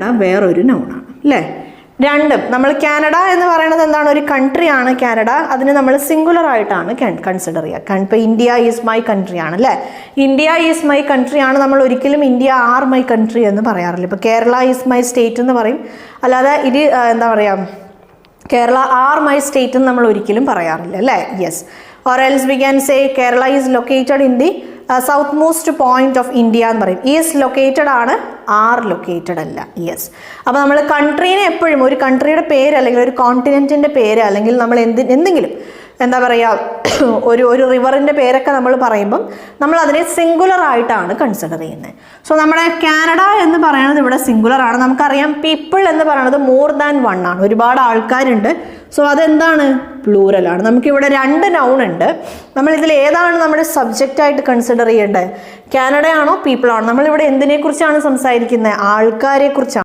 Canada വേറൊരു നൗണാണ് അല്ലേ? രണ്ടും നമ്മൾ കാനഡ എന്ന് പറയുന്നത് എന്താണ്? ഒരു കൺട്രിയാണ് കാനഡ. അതിന് നമ്മൾ സിംഗുലർ ആയിട്ടാണ് കൺസിഡർ ചെയ്യുക. ഇപ്പോൾ ഇന്ത്യ ഈസ് മൈ കൺട്രി ആണ് അല്ലേ? ഇന്ത്യ ഈസ് മൈ കൺട്രി ആണ്. നമ്മൾ ഒരിക്കലും ഇന്ത്യ ആർ മൈ കൺട്രി എന്ന് പറയാറില്ല. ഇപ്പോൾ കേരള ഈസ് മൈ സ്റ്റേറ്റ് എന്ന് പറയും. അല്ലാതെ ഇത് എന്താ പറയുക, കേരള ആർ മൈ സ്റ്റേറ്റ് എന്ന് നമ്മൾ ഒരിക്കലും പറയാറില്ല അല്ലേ? Yes. Or else we can say Kerala is located in the south most point of India എന്ന് പറയും. ഈസ് ലൊക്കേറ്റഡ് ആണ്, ആർ ലൊക്കേറ്റഡ് അല്ല. യെസ്. അപ്പോൾ നമ്മൾ കൺട്രീനെ എപ്പോഴും ഒരു കൺട്രിയുടെ പേര് അല്ലെങ്കിൽ ഒരു കോണ്ടിനെൻറ്റിൻ്റെ പേര് അല്ലെങ്കിൽ നമ്മൾ എന്തെങ്കിലും എന്താ പറയുക ഒരു റിവറിൻ്റെ പേരൊക്കെ നമ്മൾ പറയുമ്പം നമ്മൾ അതിനെ സിംഗുലർ ആയിട്ടാണ് കൺസിഡർ ചെയ്യുന്നത്. സോ നമ്മുടെ കാനഡ എന്ന് പറയുന്നത് ഇവിടെ സിംഗുലർ ആണ്. നമുക്കറിയാം പീപ്പിൾ എന്ന് പറയുന്നത് മോർ ദാൻ വൺ ആണ്, ഒരുപാട് ആൾക്കാരുണ്ട്. സോ അതെന്താണ്? പ്ലൂറലാണ്. നമുക്കിവിടെ രണ്ട് നൗൺ ഉണ്ട്. നമ്മൾ ഇതിൽ ഏതാണ് നമ്മുടെ സബ്ജക്റ്റ് ആയിട്ട് കൺസിഡർ ചെയ്യേണ്ടത്? കാനഡയാണോ പീപ്പിൾ ആണോ? നമ്മളിവിടെ എന്തിനെക്കുറിച്ചാണ് സംസാരിക്കുന്നത്? ആൾക്കാരെ കുറിച്ചാണ്.